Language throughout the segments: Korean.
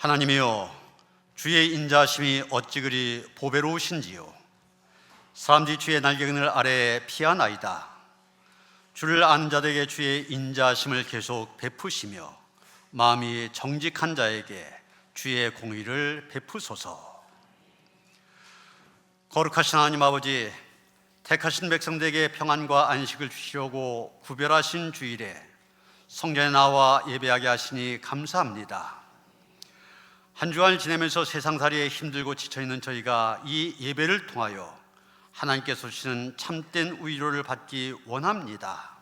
하나님이여, 주의 인자하심이 어찌 그리 보배로우신지요. 사람들이 주의 날개그늘 아래에 피하나이다. 주를 아는 자들에게 주의 인자하심을 계속 베푸시며 마음이 정직한 자에게 주의 공의를 베푸소서. 거룩하신 하나님 아버지, 택하신 백성들에게 평안과 안식을 주시려고 구별하신 주일에 성전에 나와 예배하게 하시니 감사합니다. 한 주간을 지내면서 세상살이에 힘들고 지쳐있는 저희가 이 예배를 통하여 하나님께서 주시는 참된 위로를 받기 원합니다.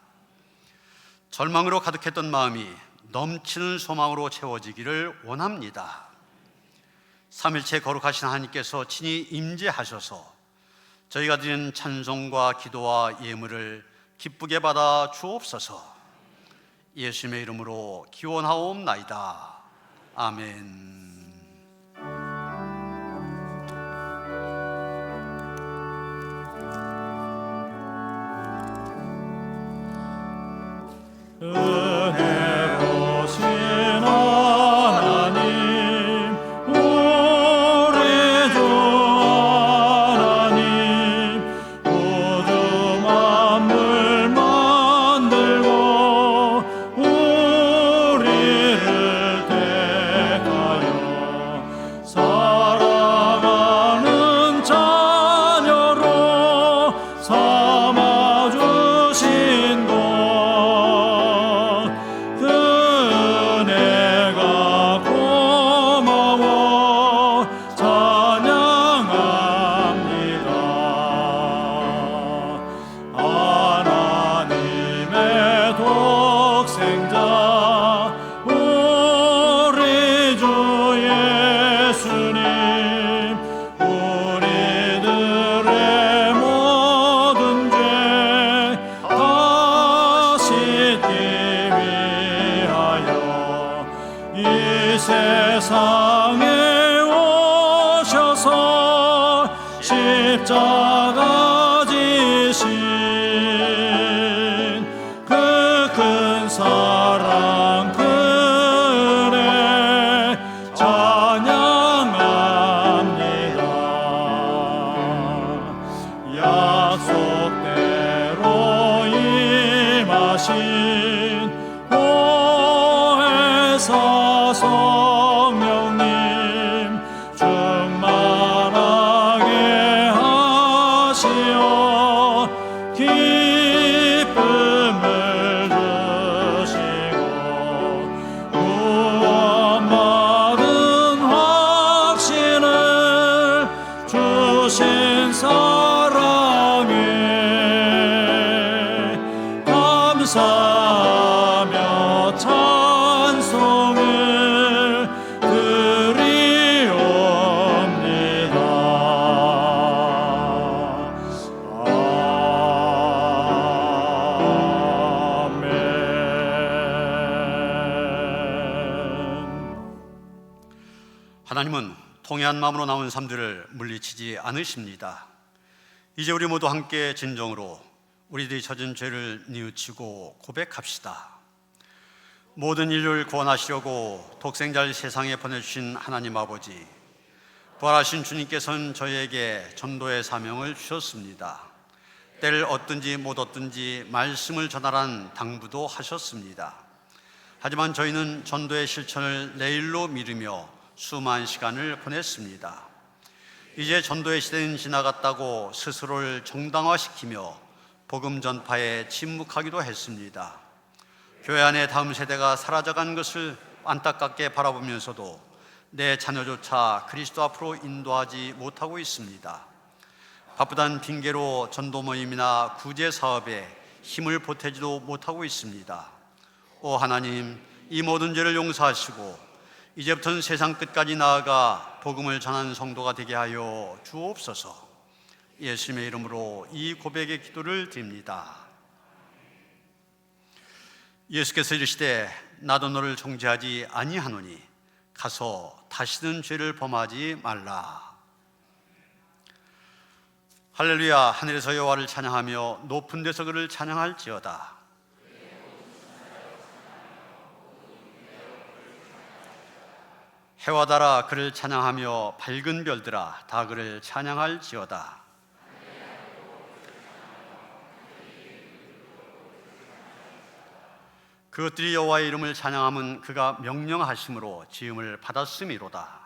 절망으로 가득했던 마음이 넘치는 소망으로 채워지기를 원합니다. 삼일체 거룩하신 하나님께서 친히 임재하셔서 저희가 드리는 찬송과 기도와 예물을 기쁘게 받아 주옵소서. 예수님의 이름으로 기원하옵나이다. 아멘. 은혜로우신 하나님, 우리 주 하나님, 우주 만물 만들고 우리를 택하여 사랑하는 자녀로 삼아주신 것, 은혜가 고마워 찬양합니다. 하나님의 독생자 우리 주 예수님, 우리들의 모든 죄 다 씻기 위하여 이 세상에 오셔서 십자가 지신 그 큰 사랑, 그 은혜 찬양합니다. 약속대로 임하신 보혜사 성령님, 충만하게 하시어 기쁨을 주시고 구원받은 확신을 주신 사랑에 감사하며 찬송을 드리옵니다. 아멘. 하나님은 통회한 마음으로 나온 삶들을 물리치지 않으십니다. 이제 우리 모두 함께 진정으로 우리들이 젖은 죄를 뉘우치고 고백합시다. 모든 인류를 구원하시려고 독생자를 세상에 보내주신 하나님 아버지, 부활하신 주님께서는 저희에게 전도의 사명을 주셨습니다. 때를 얻든지 못 얻든지 말씀을 전하라는 당부도 하셨습니다. 하지만 저희는 전도의 실천을 내일로 미루며 수많은 시간을 보냈습니다. 이제 전도의 시대는 지나갔다고 스스로를 정당화시키며 복음 전파에 침묵하기도 했습니다. 교회 안에 다음 세대가 사라져간 것을 안타깝게 바라보면서도 내 자녀조차 그리스도 앞으로 인도하지 못하고 있습니다. 바쁘단 핑계로 전도 모임이나 구제 사업에 힘을 보태지도 못하고 있습니다. 오 하나님, 이 모든 죄를 용서하시고 이제부터는 세상 끝까지 나아가 복음을 전하는 성도가 되게 하여 주옵소서. 예수님의 이름으로 이 고백의 기도를 드립니다. 예수께서 이르시되 나도 너를 정죄하지 아니하노니 가서 다시는 죄를 범하지 말라. 할렐루야. 하늘에서 여호와를 찬양하며 높은 데서 그를 찬양할지어다. 해와 달아 그를 찬양하며 밝은 별들아 다 그를 찬양할지어다. 그것들이 여호와의 이름을 찬양함은 그가 명령하심으로 지음을 받았음이로다.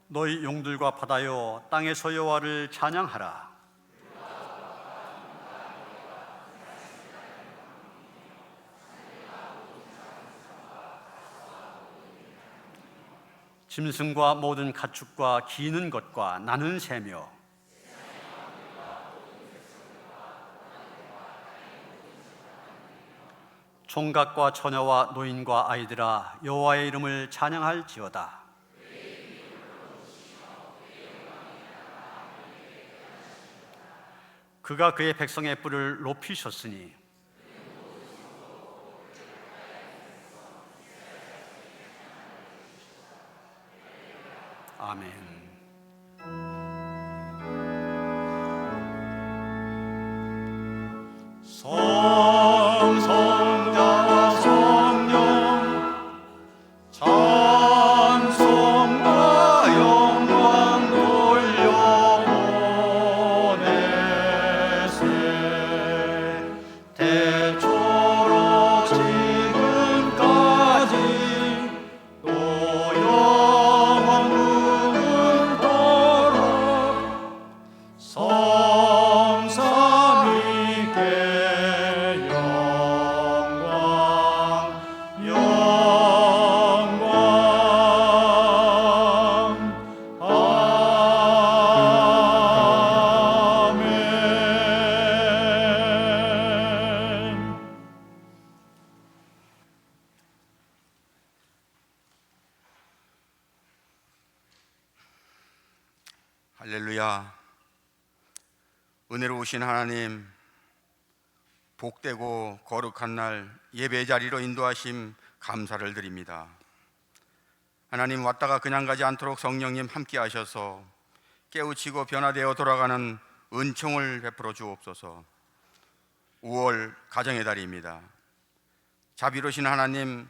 너희 용들과 바다여 땅에서 여호와를 찬양하라. 짐승과 모든 가축과 기는 것과 나는 새며 총각과 처녀와 노인과 아이들아 여호와의 이름을 찬양할지어다. 그가 그의 백성의 뿔을 높이셨으니 아멘. 성성자 성령 찬송과 영광 돌려보내세 태초로 지금까지 또 영원 무궁토록 성삼위께 할렐루야. 은혜로우신 하나님, 복되고 거룩한 날 예배 자리로 인도하심 감사를 드립니다. 하나님, 왔다가 그냥 가지 않도록 성령님 함께 하셔서 깨우치고 변화되어 돌아가는 은총을 베풀어 주옵소서. 5월 가정의 달입니다. 자비로우신 하나님,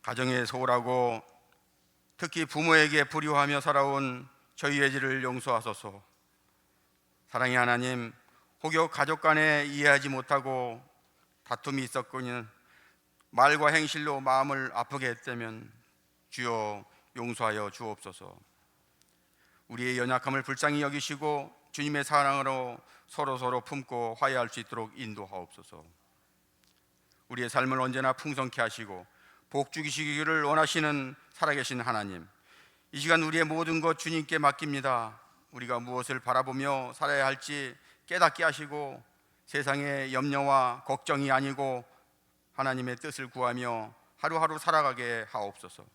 가정에 소홀하고 특히 부모에게 불효하며 살아온 저희의 죄를 용서하소서. 사랑의 하나님, 혹여 가족 간에 이해하지 못하고 다툼이 있었거든 말과 행실로 마음을 아프게 했다면 주여 용서하여 주옵소서. 우리의 연약함을 불쌍히 여기시고 주님의 사랑으로 서로 품고 화해할 수 있도록 인도하옵소서. 우리의 삶을 언제나 풍성케 하시고 복 주시기를 원하시는 살아계신 하나님, 이 시간 우리의 모든 것 주님께 맡깁니다. 우리가 무엇을 바라보며 살아야 할지 깨닫게 하시고 세상의 염려와 걱정이 아니고 하나님의 뜻을 구하며 하루하루 살아가게 하옵소서.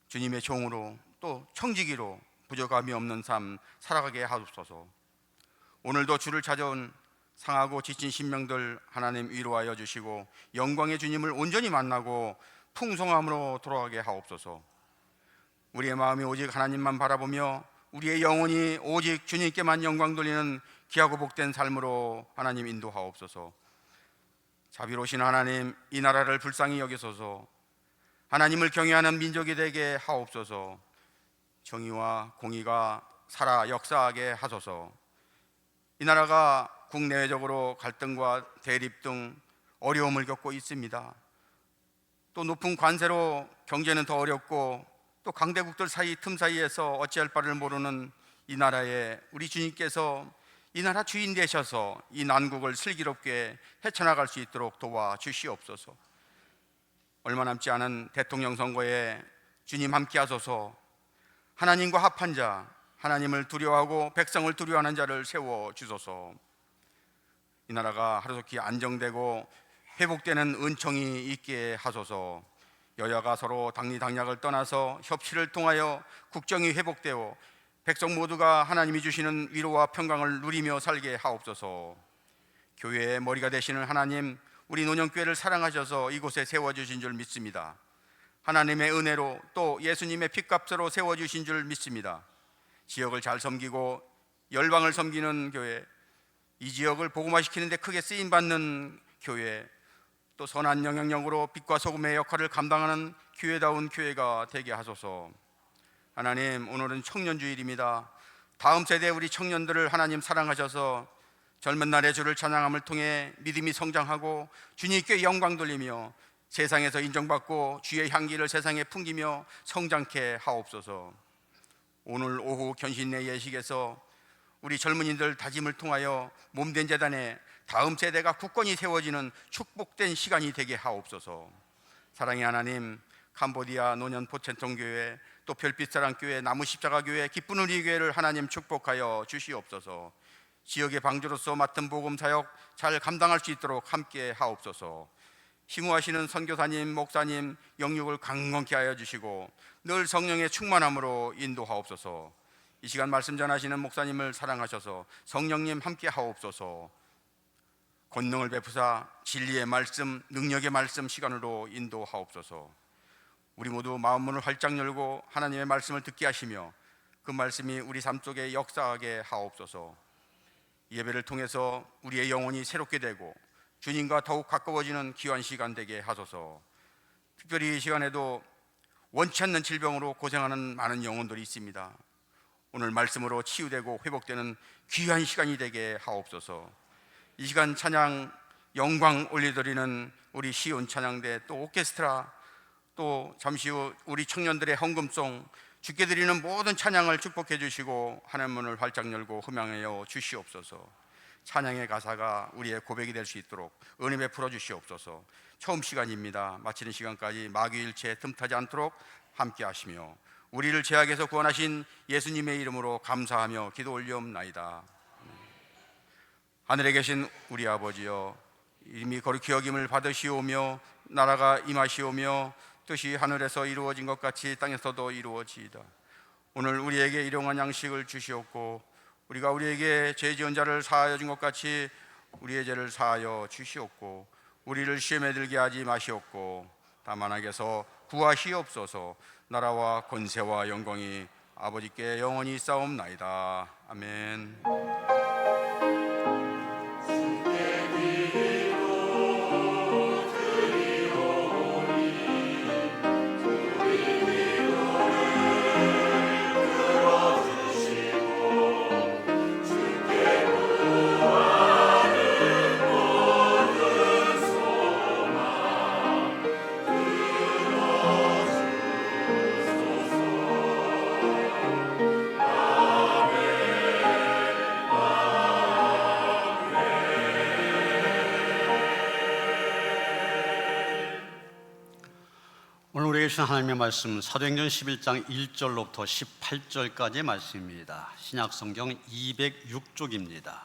주님의 종으로 또 청지기로 부족함이 없는 삶 살아가게 하옵소서. 오늘도 주를 찾아온 상하고 지친 심령들 하나님 위로하여 주시고 영광의 주님을 온전히 만나고 풍성함으로 돌아가게 하옵소서. 우리의 마음이 오직 하나님만 바라보며 우리의 영혼이 오직 주님께만 영광 돌리는 귀하고 복된 삶으로 하나님 인도하옵소서. 자비로우신 하나님, 이 나라를 불쌍히 여기소서. 하나님을 경외하는 민족이 되게 하옵소서. 정의와 공의가 살아 역사하게 하소서. 이 나라가 국내외적으로 갈등과 대립 등 어려움을 겪고 있습니다. 또 높은 관세로 경제는 더 어렵고 또 강대국들 사이 틈 사이에서 어찌할 바를 모르는 이 나라에 우리 주님께서 이 나라 주인 되셔서 이 난국을 슬기롭게 헤쳐나갈 수 있도록 도와주시옵소서. 얼마 남지 않은 대통령 선거에 주님 함께 하소서. 하나님과 합한 자, 하나님을 두려워하고 백성을 두려워하는 자를 세워주소서. 이 나라가 하루속히 안정되고 회복되는 은총이 있게 하소서. 여야가 서로 당리당략을 떠나서 협치를 통하여 국정이 회복되어 백성 모두가 하나님이 주시는 위로와 평강을 누리며 살게 하옵소서. 교회의 머리가 되시는 하나님, 우리 노년교회를 사랑하셔서 이곳에 세워주신 줄 믿습니다. 하나님의 은혜로 또 예수님의 핏값으로 세워주신 줄 믿습니다. 지역을 잘 섬기고 열방을 섬기는 교회, 이 지역을 복음화시키는 데 크게 쓰임받는 교회, 또 선한 영향력으로 빛과 소금의 역할을 감당하는 교회다운 교회가 되게 하소서. 하나님, 오늘은 청년주일입니다. 다음 세대 우리 청년들을 하나님 사랑하셔서 젊은 날의 주를 찬양함을 통해 믿음이 성장하고 주님께 영광 돌리며 세상에서 인정받고 주의 향기를 세상에 풍기며 성장케 하옵소서. 오늘 오후 견신내 예식에서 우리 젊은이들 다짐을 통하여 몸된 재단에 다음 세대가 굳건히 세워지는 축복된 시간이 되게 하옵소서. 사랑의 하나님, 캄보디아 노년 포첸통교회, 또 별빛사랑교회, 나무십자가교회, 기쁜 우리교회를 하나님 축복하여 주시옵소서. 지역의 방주로서 맡은 복음사역 잘 감당할 수 있도록 함께 하옵소서. 힘우하시는 선교사님, 목사님 영육을 강건케 하여 주시고 늘 성령의 충만함으로 인도하옵소서. 이 시간 말씀 전하시는 목사님을 사랑하셔서 성령님 함께 하옵소서. 권능을 베푸사 진리의 말씀, 능력의 말씀 시간으로 인도하옵소서. 우리 모두 마음문을 활짝 열고 하나님의 말씀을 듣게 하시며 그 말씀이 우리 삶 속에 역사하게 하옵소서. 예배를 통해서 우리의 영혼이 새롭게 되고 주님과 더욱 가까워지는 귀한 시간 되게 하소서. 특별히 이 시간에도 원치 않는 질병으로 고생하는 많은 영혼들이 있습니다. 오늘 말씀으로 치유되고 회복되는 귀한 시간이 되게 하옵소서. 이 시간 찬양 영광 올려드리는 우리 시온 찬양대, 또 오케스트라, 또 잠시 후 우리 청년들의 헌금송, 주께 드리는 모든 찬양을 축복해 주시고 하나님 문을 활짝 열고 흠양하여 주시옵소서. 찬양의 가사가 우리의 고백이 될 수 있도록 은혜 베풀어 주시옵소서. 처음 시간입니다. 마치는 시간까지 마귀일체 틈타지 않도록 함께 하시며 우리를 죄악에서 구원하신 예수님의 이름으로 감사하며 기도 올리옵나이다. 하늘에 계신 우리 아버지여, 이름이 거룩히 여김을 받으시오며 나라가 임하시오며 뜻이 하늘에서 이루어진 것 같이 땅에서도 이루어지이다. 오늘 우리에게 일용할 양식을 주시옵고 우리가 우리에게 죄 지은 자를 사하여 준 것 같이 우리의 죄를 사하여 주시옵고 우리를 시험에 들게 하지 마시옵고 다만 악에서 구하시옵소서. 나라와 권세와 영광이 아버지께 영원히 싸움나이다. 아멘. 주신 하나님의 말씀 사도행전 11장 1절로부터 18절까지의 말씀입니다. 신약성경 206쪽입니다.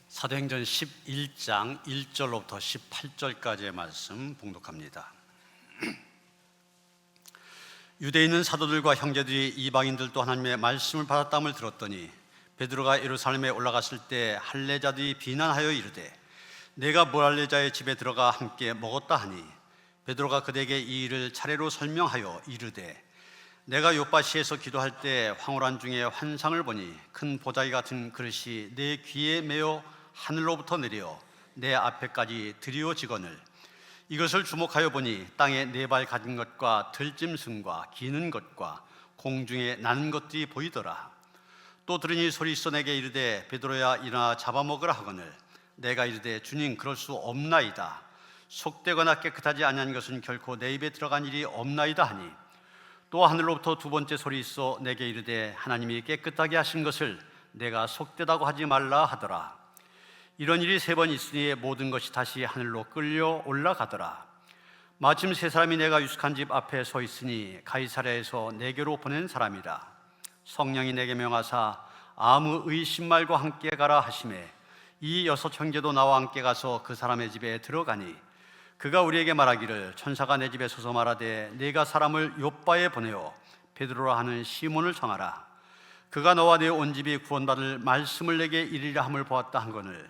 사도행전 11장 1절로부터 18절까지의 말씀 봉독합니다. 유대에 있는 사도들과 형제들이 이방인들도 하나님의 말씀을 받았다함을 들었더니 베드로가 예루살렘에 올라갔을 때 할례자들이 비난하여 이르되 내가 무할례자의 집에 들어가 함께 먹었다 하니 베드로가 그들에게 이 일을 차례로 설명하여 이르되 내가 요바시에서 기도할 때 황홀한 중에 환상을 보니 큰 보자기 같은 그릇이 내 귀에 매어 하늘로부터 내려 내 앞에까지 드리워지거늘 이것을 주목하여 보니 땅에 네 발 가진 것과 들짐승과 기는 것과 공중에 나는 것들이 보이더라. 또 들으니 소리 있어 내게 이르되 베드로야 일어나 잡아먹으라 하거늘 내가 이르되 주님 그럴 수 없나이다. 속되거나 깨끗하지 아니한 것은 결코 내 입에 들어간 일이 없나이다 하니 또 하늘로부터 두 번째 소리 있어 내게 이르되 하나님이 깨끗하게 하신 것을 내가 속되다고 하지 말라 하더라. 이런 일이 세 번 있으니 모든 것이 다시 하늘로 끌려 올라가더라. 마침 세 사람이 내가 유숙한 집 앞에 서 있으니 가이사랴에서 내게로 보낸 사람이라. 성령이 내게 명하사 아무 의심 말고 함께 가라 하시매 이 여섯 형제도 나와 함께 가서 그 사람의 집에 들어가니 그가 우리에게 말하기를 천사가 내 집에 서서 말하되 네가 사람을 욥바에 보내어 베드로라 하는 시몬을 청하라. 그가 너와 내 온 집이 구원받을 말씀을 내게 이르리라 함을 보았다 한거늘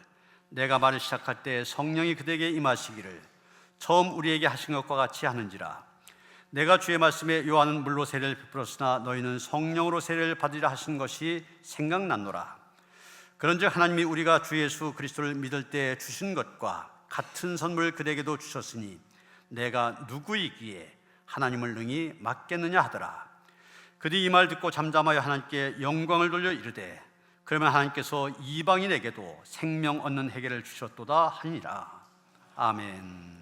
내가 말을 시작할 때 성령이 그대에게 임하시기를 처음 우리에게 하신 것과 같이 하는지라. 내가 주의 말씀에 요한은 물로 세례를 베풀었으나 너희는 성령으로 세례를 받으리라 하신 것이 생각났노라. 그런즉 하나님이 우리가 주 예수 그리스도를 믿을 때 주신 것과 같은 선물 그에게도 주셨으니 내가 누구이기에 하나님을 능히 막겠느냐 하더라. 그들이 이 말 듣고 잠잠하여 하나님께 영광을 돌려 이르되 그러면 하나님께서 이방인에게도 생명 얻는 해결을 주셨도다 하니라. 아멘.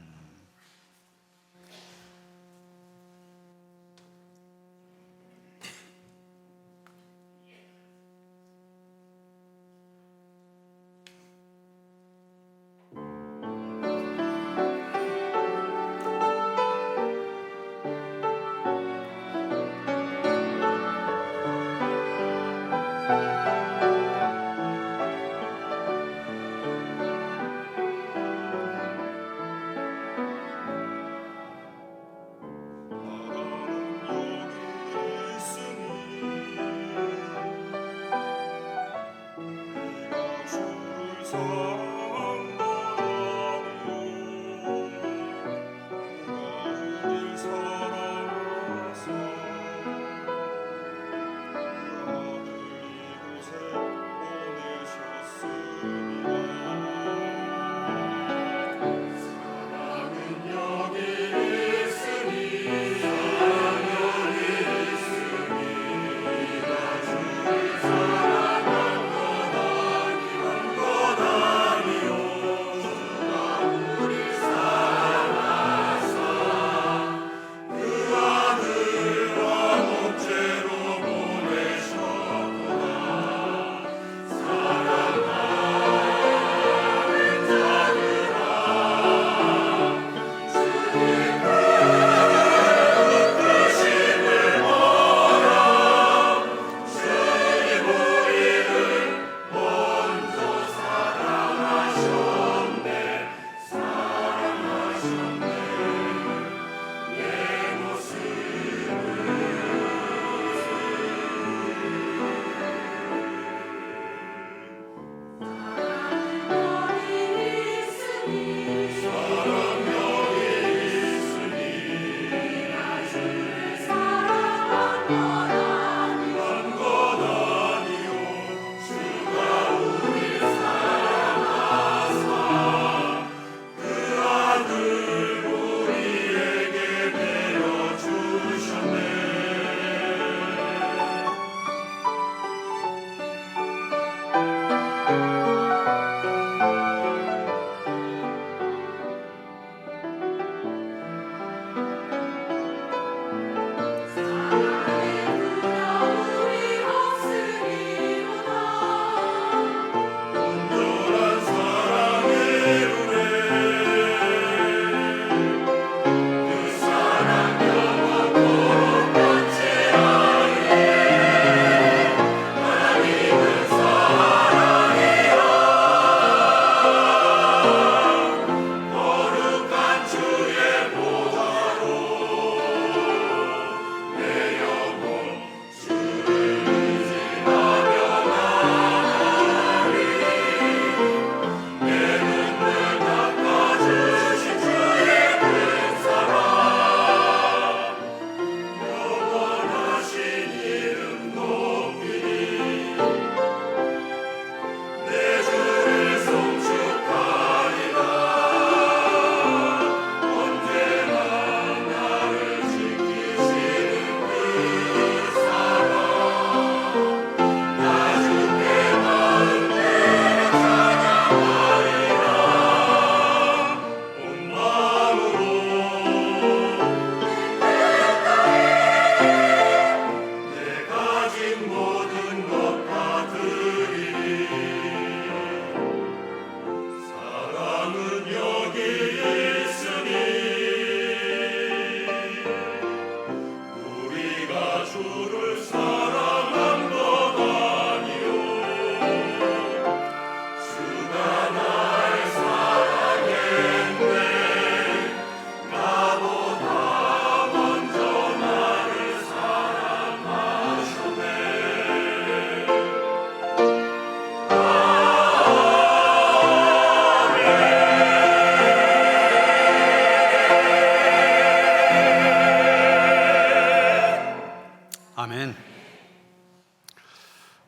아멘.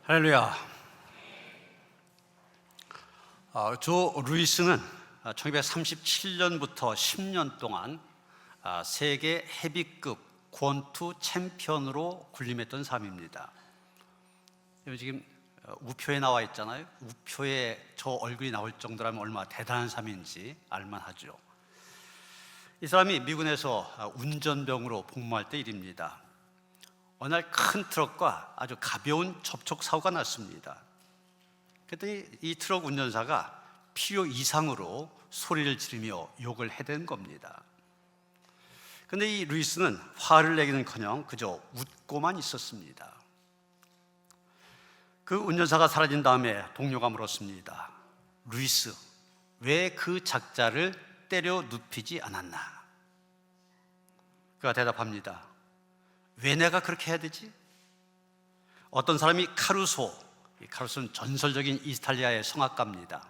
할렐루야. 조 루이스는 1937년부터 10년 동안 세계 헤비급 권투 챔피언으로 군림했던 사람입니다. 여기 지금 우표에 나와 있잖아요. 우표에 저 얼굴이 나올 정도라면 얼마나 대단한 사람인지 알만하죠. 이 사람이 미군에서 운전병으로 복무할 때 일입니다. 어느 날 큰 트럭과 아주 가벼운 접촉 사고가 났습니다. 그랬더니 이 트럭 운전사가 필요 이상으로 소리를 지르며 욕을 해댄 겁니다. 그런데 이 루이스는 화를 내기는커녕 그저 웃고만 있었습니다. 그 운전사가 사라진 다음에 동료가 물었습니다. 루이스, 왜 그 작자를 때려 눕히지 않았나? 그가 대답합니다. 왜 내가 그렇게 해야 되지? 어떤 사람이 카루소는 전설적인 이탈리아의 성악가입니다.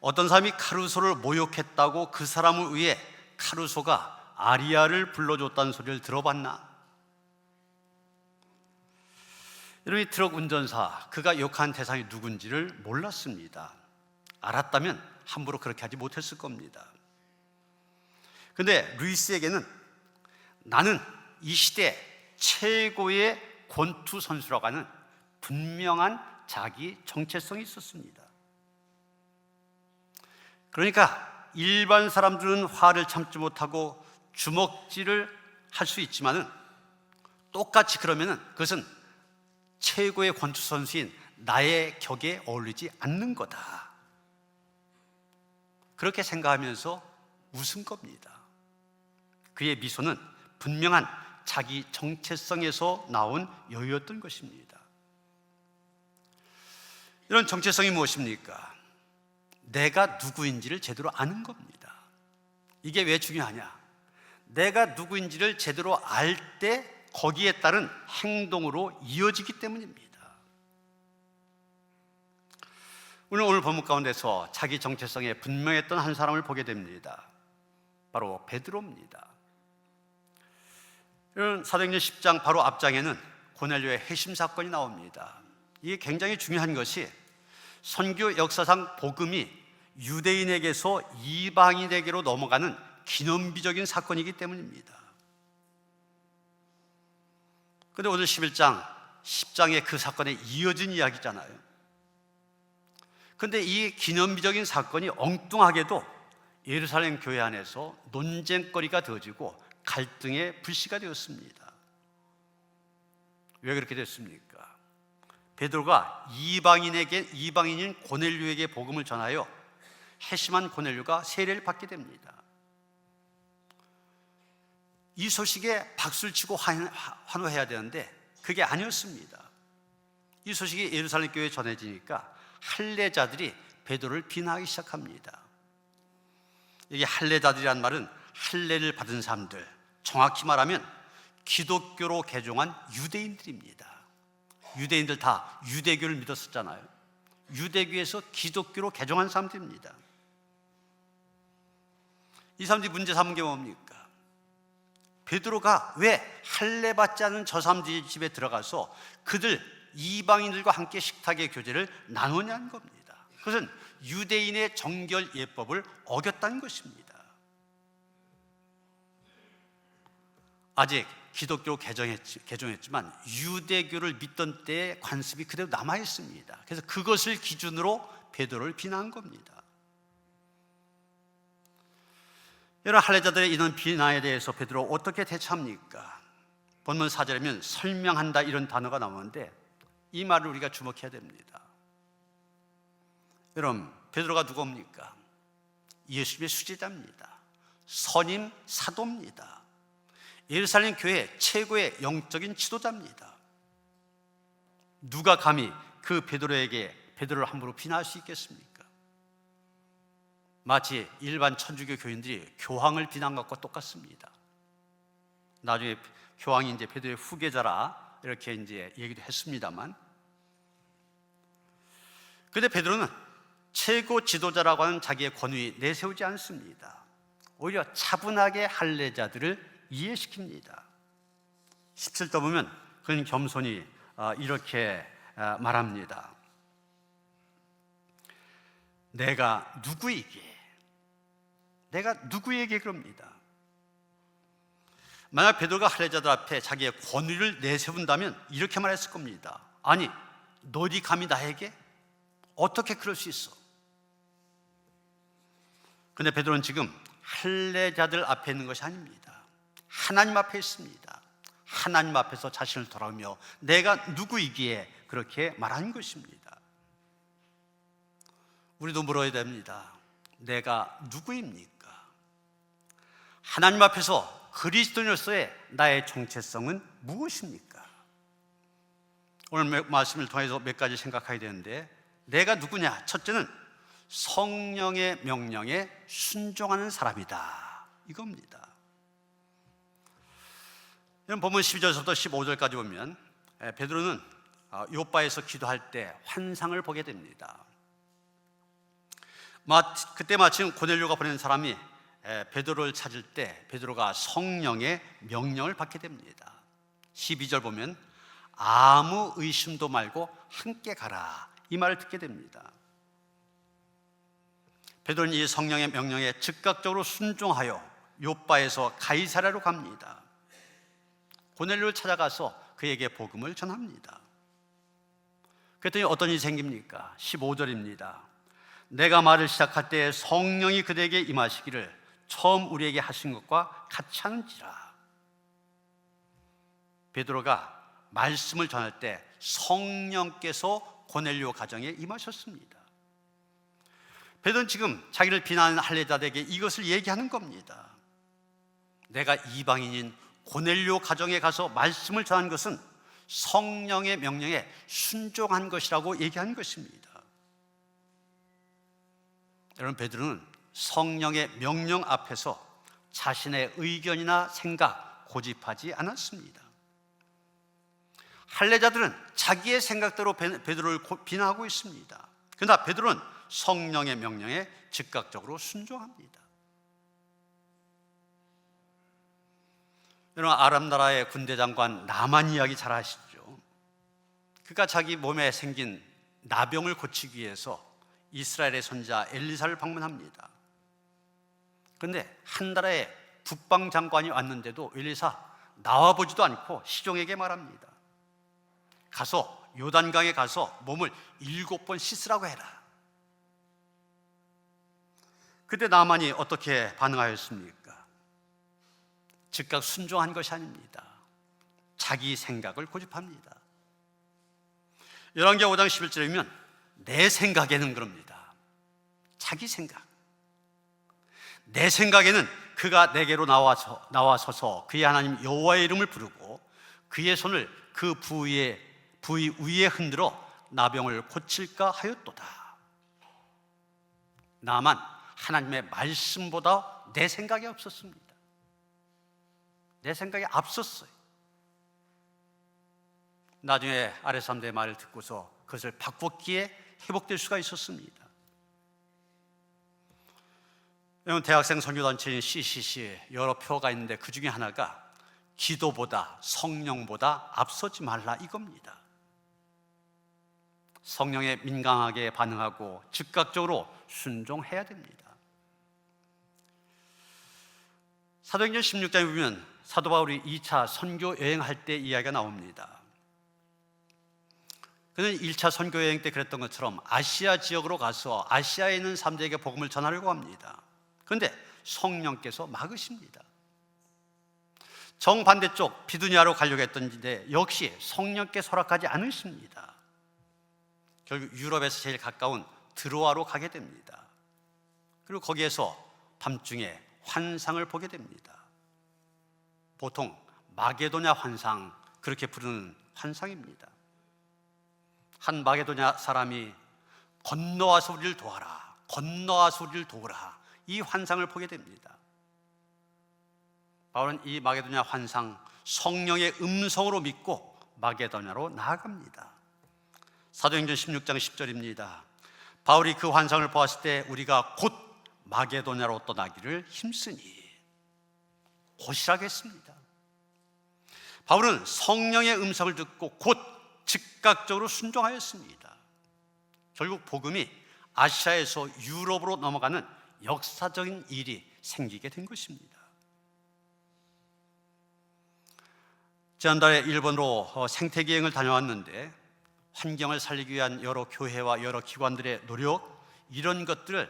어떤 사람이 카루소를 모욕했다고 그 사람을 위해 카루소가 아리아를 불러줬다는 소리를 들어봤나? 이런 트럭 운전사, 그가 욕한 대상이 누군지를 몰랐습니다. 알았다면 함부로 그렇게 하지 못했을 겁니다. 그런데 루이스에게는 나는 이 시대 최고의 권투 선수라고 하는 분명한 자기 정체성이 있었습니다. 그러니까 일반 사람들은 화를 참지 못하고 주먹질을 할 수 있지만은 똑같이 그러면은 그것은 최고의 권투 선수인 나의 격에 어울리지 않는 거다. 그렇게 생각하면서 웃은 겁니다. 그의 미소는 분명한 자기 정체성에서 나온 여유였던 것입니다. 이런 정체성이 무엇입니까? 내가 누구인지를 제대로 아는 겁니다. 이게 왜 중요하냐? 내가 누구인지를 제대로 알 때 거기에 따른 행동으로 이어지기 때문입니다. 오늘 본문 가운데서 자기 정체성에 분명했던 한 사람을 보게 됩니다. 바로 베드로입니다. 이런 사도행전 10장 바로 앞장에는 고넬료의 회심 사건이 나옵니다. 이게 굉장히 중요한 것이 선교 역사상 복음이 유대인에게서 이방인에게로 넘어가는 기념비적인 사건이기 때문입니다. 그런데 오늘 10장의 그 사건에 이어진 이야기잖아요. 그런데 이 기념비적인 사건이 엉뚱하게도 예루살렘 교회 안에서 논쟁거리가 되어지고 갈등의 불씨가 되었습니다. 왜 그렇게 됐습니까? 베드로가 이방인인 고넬료에게 복음을 전하여 회심한 고넬료가 세례를 받게 됩니다. 이 소식에 박수를 치고 환호해야 되는데 그게 아니었습니다. 이 소식이 예루살렘 교회에 전해지니까 할례자들이 베드로를 비난하기 시작합니다. 이게 할례자들이란 말은 할례를 받은 사람들, 정확히 말하면 기독교로 개종한 유대인들입니다. 유대인들 다 유대교를 믿었었잖아요. 유대교에서 기독교로 개종한 사람들입니다. 이 사람들이 문제 삼은 게 뭡니까? 베드로가 왜 할례 받지 않은 저 사람들 집에 들어가서 그들 이방인들과 함께 식탁의 교제를 나누냐는 겁니다. 그것은 유대인의 정결 예법을 어겼다는 것입니다. 아직 기독교로 개종했지만 유대교를 믿던 때의 관습이 그대로 남아있습니다. 그래서 그것을 기준으로 베드로를 비난한 겁니다. 이런 할례자들의 이런 비난에 대해서 베드로 어떻게 대처합니까? 본문 4절에 보면 설명한다 이런 단어가 나오는데 이 말을 우리가 주목해야 됩니다. 여러분, 베드로가 누굽니까? 예수님의 수제자입니다. 선임 사도입니다. 예루살렘 교회 최고의 영적인 지도자입니다. 누가 감히 그 베드로를 함부로 비난할 수 있겠습니까? 마치 일반 천주교 교인들이 교황을 비난한 것과 똑같습니다. 나중에 교황이 이제 베드로의 후계자라 이렇게 이제 얘기도 했습니다만, 그런데 베드로는 최고 지도자라고 하는 자기의 권위 내세우지 않습니다. 오히려 차분하게 할례자들을 이해시킵니다. 17절 보면 그는 겸손히 이렇게 말합니다. 내가 누구이기에? 내가 누구에게 그럽니다. 만약 베드로가 할례자들 앞에 자기의 권위를 내세운다면 이렇게 말했을 겁니다. 아니, 너희 감히 나에게? 어떻게 그럴 수 있어? 근데 베드로는 지금 할례자들 앞에 있는 것이 아닙니다. 하나님 앞에 있습니다. 하나님 앞에서 자신을 돌아오며 내가 누구이기에 그렇게 말하는 것입니다. 우리도 물어야 됩니다. 내가 누구입니까? 하나님 앞에서 그리스도인으로서의 나의 정체성은 무엇입니까? 오늘 말씀을 통해서 몇 가지 생각하게 되는데, 내가 누구냐? 첫째는 성령의 명령에 순종하는 사람이다, 이겁니다. 이런 본문 12절부터 15절까지 보면 베드로는 요바에서 기도할 때 환상을 보게 됩니다. 그때 마침 고넬료가 보낸 사람이 베드로를 찾을 때 베드로가 성령의 명령을 받게 됩니다. 12절 보면 아무 의심도 말고 함께 가라, 이 말을 듣게 됩니다. 베드로는 이 성령의 명령에 즉각적으로 순종하여 요바에서 가이사랴로 갑니다. 고넬료를 찾아가서 그에게 복음을 전합니다. 그랬더니 어떤 일이 생깁니까? 15절입니다. 내가 말을 시작할 때 성령이 그대에게 임하시기를 처음 우리에게 하신 것과 같이 하는지라. 베드로가 말씀을 전할 때 성령께서 고넬료 가정에 임하셨습니다. 베드로는 지금 자기를 비난하는 할례자들에게 이것을 얘기하는 겁니다. 내가 이방인인 고넬료 가정에 가서 말씀을 전한 것은 성령의 명령에 순종한 것이라고 얘기한 것입니다. 여러분, 베드로는 성령의 명령 앞에서 자신의 의견이나 생각 고집하지 않았습니다. 할례자들은 자기의 생각대로 베드로를 비난하고 있습니다. 그러나 베드로는 성령의 명령에 즉각적으로 순종합니다. 여러분, 아람 나라의 군대 장관 나만 이야기 잘 아시죠? 그가 자기 몸에 생긴 나병을 고치기 위해서 이스라엘의 선지자 엘리사를 방문합니다. 그런데 한 나라의 국방 장관이 왔는데도 엘리사 나와보지도 않고 시종에게 말합니다. 가서 요단강에 가서 몸을 7번 씻으라고 해라. 그때 나만이 어떻게 반응하였습니까? 즉각 순종한 것이 아닙니다. 자기 생각을 고집합니다. 열왕기하 5장 11절에 보면 내 생각에는 그럽니다. 자기 생각. 내 생각에는 그가 내게로 나와서서 그의 하나님 여호와의 이름을 부르고 그의 손을 그 부위 위에 흔들어 나병을 고칠까 하였도다. 나만 하나님의 말씀보다 내 생각이 없었습니다. 내 생각이 앞섰어요. 나중에 아레삼대의 말을 듣고서 그것을 바꿨기에 회복될 수가 있었습니다. 여러분, 대학생 선교단체인 CCC 여러 표가 있는데 그 중에 하나가 기도보다 성령보다 앞서지 말라, 이겁니다. 성령에 민감하게 반응하고 즉각적으로 순종해야 됩니다. 사도행전 16장에 보면 사도 바울이 2차 선교 여행할 때 이야기가 나옵니다. 그는 1차 선교 여행 때 그랬던 것처럼 아시아 지역으로 가서 아시아에 있는 사람들에게 복음을 전하려고 합니다. 그런데 성령께서 막으십니다. 정반대쪽 비두니아로 가려고 했던데 역시 성령께서 허락하지 않으십니다. 결국 유럽에서 제일 가까운 드로아로 가게 됩니다. 그리고 거기에서 밤중에 환상을 보게 됩니다. 보통 마게도냐 환상, 그렇게 부르는 환상입니다. 한 마게도냐 사람이 건너와서 우리를 도와라, 건너와서 우리를 도우라, 이 환상을 보게 됩니다. 바울은 이 마게도냐 환상 성령의 음성으로 믿고 마게도냐로 나아갑니다. 사도행전 16장 10절입니다. 바울이 그 환상을 보았을 때 우리가 곧 마게도냐로 떠나기를 힘쓰니, 곧이라고 했습니다. 바울은 성령의 음성을 듣고 곧 즉각적으로 순종하였습니다. 결국 복음이 아시아에서 유럽으로 넘어가는 역사적인 일이 생기게 된 것입니다. 지난달에 일본으로 생태계 여행을 다녀왔는데 환경을 살리기 위한 여러 교회와 여러 기관들의 노력, 이런 것들을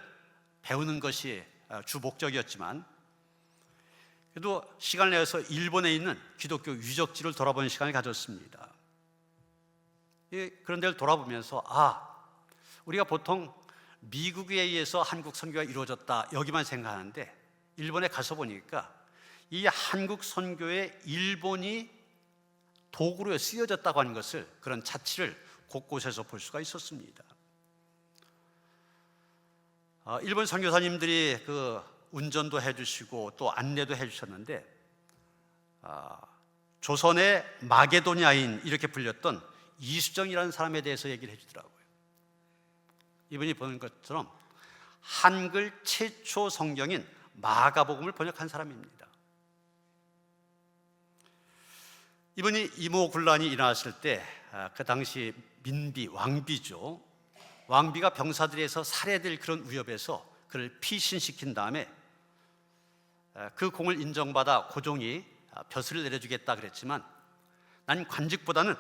배우는 것이 주 목적이었지만, 그래도 시간을 내서 일본에 있는 기독교 유적지를 돌아보는 시간을 가졌습니다. 그런 데를 돌아보면서 우리가 보통 미국에 의해서 한국 선교가 이루어졌다 여기만 생각하는데, 일본에 가서 보니까 이 한국 선교에 일본이 도구로 쓰여졌다고 하는 것을, 그런 자취를 곳곳에서 볼 수가 있었습니다. 일본 선교사님들이 그 운전도 해주시고 또 안내도 해주셨는데, 조선의 마게도냐인 이렇게 불렸던 이수정이라는 사람에 대해서 얘기를 해주더라고요. 이분이 보는 것처럼 한글 최초 성경인 마가복음을 번역한 사람입니다. 이분이 이모군란이 일어났을 때 그 당시 민비, 왕비죠. 왕비가 병사들에서 살해될 그런 위협에서 그를 피신시킨 다음에 그 공을 인정받아 고종이 벼슬을 내려주겠다 그랬지만, 난 관직보다는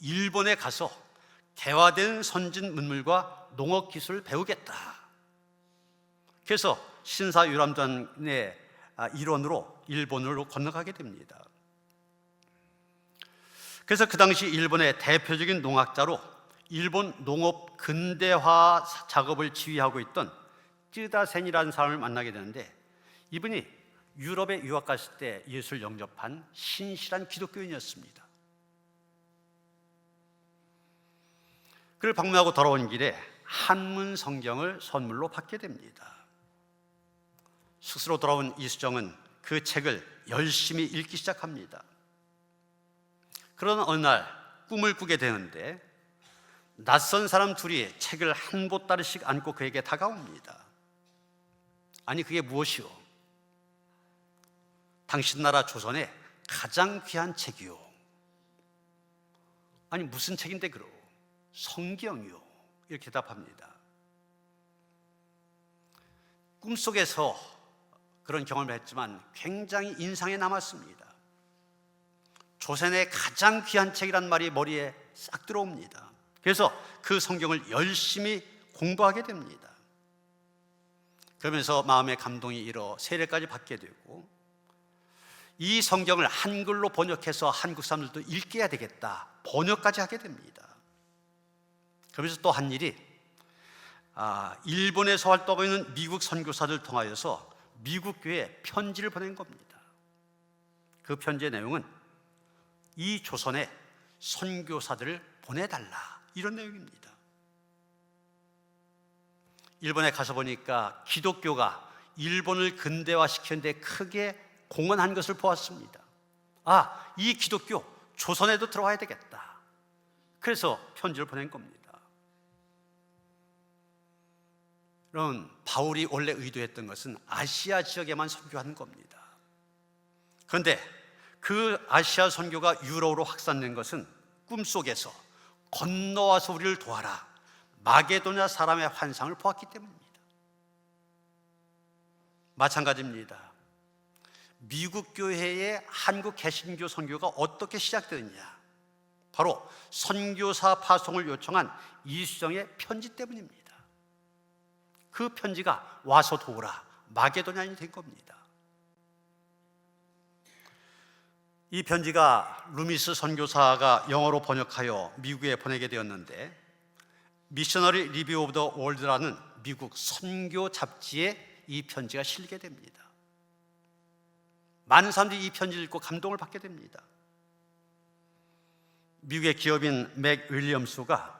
일본에 가서 개화된 선진 문물과 농업 기술을 배우겠다. 그래서 신사유람단의 일원으로 일본으로 건너가게 됩니다. 그래서 그 당시 일본의 대표적인 농학자로 일본 농업 근대화 작업을 지휘하고 있던 쯔다센이라는 사람을 만나게 되는데, 이분이 유럽에 유학 갔을 때 예수를 영접한 신실한 기독교인이었습니다. 그를 방문하고 돌아온 길에 한문 성경을 선물로 받게 됩니다. 스스로 돌아온 이수정은 그 책을 열심히 읽기 시작합니다. 그런 어느 날 꿈을 꾸게 되는데, 낯선 사람 둘이 책을 한 보따리씩 안고 그에게 다가옵니다. 아니, 그게 무엇이오? 당신 나라 조선의 가장 귀한 책이요. 아니, 무슨 책인데 그러? 성경이요. 이렇게 대답합니다. 꿈속에서 그런 경험을 했지만 굉장히 인상에 남았습니다. 조선의 가장 귀한 책이란 말이 머리에 싹 들어옵니다. 그래서 그 성경을 열심히 공부하게 됩니다. 그러면서 마음의 감동이 일어 세례까지 받게 되고, 이 성경을 한글로 번역해서 한국 사람들도 읽게 해야 되겠다, 번역까지 하게 됩니다. 그러면서 또 한 일이, 일본에서 활동하고 있는 미국 선교사들 통하여서 미국 교회에 편지를 보낸 겁니다. 그 편지의 내용은 이 조선에 선교사들을 보내달라, 이런 내용입니다. 일본에 가서 보니까 기독교가 일본을 근대화시키는 데 크게 공헌한 것을 보았습니다. 이 기독교 조선에도 들어와야 되겠다. 그래서 편지를 보낸 겁니다. 여러분, 바울이 원래 의도했던 것은 아시아 지역에만 선교하는 겁니다. 그런데 그 아시아 선교가 유럽으로 확산된 것은 꿈속에서 건너와서 우리를 도와라, 마게도냐 사람의 환상을 보았기 때문입니다. 마찬가지입니다. 미국 교회의 한국 개신교 선교가 어떻게 시작되느냐, 바로 선교사 파송을 요청한 이수정의 편지 때문입니다. 그 편지가 와서 도우라, 마게도냐인이 된 겁니다. 이 편지가 루미스 선교사가 영어로 번역하여 미국에 보내게 되었는데, 미셔너리 리뷰 오브 더 월드라는 미국 선교 잡지에 이 편지가 실게 됩니다. 많은 사람들이 이 편지를 읽고 감동을 받게 됩니다. 미국의 기업인 맥 윌리엄스가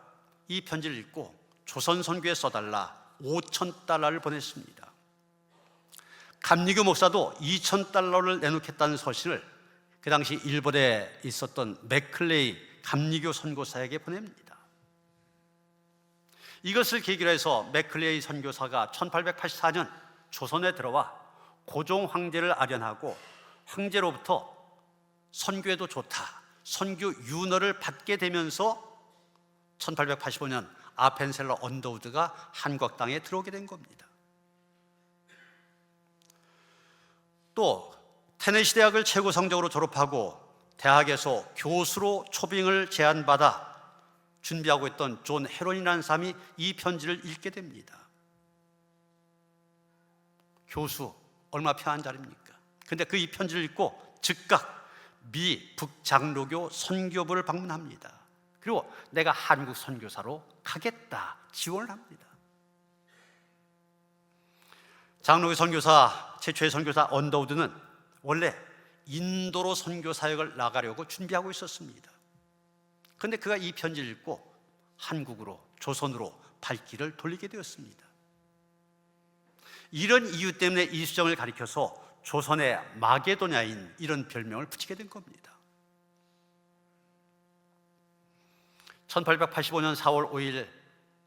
이 편지를 읽고 조선 선교에 써달라 $5,000를 보냈습니다. 감리교 목사도 $2,000를 내놓겠다는 서신을 그 당시 일본에 있었던 맥클레이 감리교 선교사에게 보냅니다. 이것을 계기로 해서 맥클레이 선교사가 1884년 조선에 들어와 고종 황제를 아련하고 황제로부터 선교에도 좋다, 선교 윤허를 받게 되면서 1885년 아펜셀러 언더우드가 한국 땅에 들어오게 된 겁니다. 또 테네시 대학을 최고 성적으로 졸업하고 대학에서 교수로 초빙을 제안받아 준비하고 있던 존 헤론이라는 사람이 이 편지를 읽게 됩니다. 교수, 얼마나 편한 자리입니까? 근데 그 이 편지를 읽고 즉각 미 북장로교 선교부를 방문합니다. 그리고 내가 한국 선교사로 가겠다 지원을 합니다. 장로교 선교사, 최초의 선교사 언더우드는 원래 인도로 선교 사역을 나가려고 준비하고 있었습니다. 그런데 그가 이 편지를 읽고 한국으로, 조선으로 발길을 돌리게 되었습니다. 이런 이유 때문에 이수정을 가리켜서 조선의 마게도냐인 이런 별명을 붙이게 된 겁니다. 1885년 4월 5일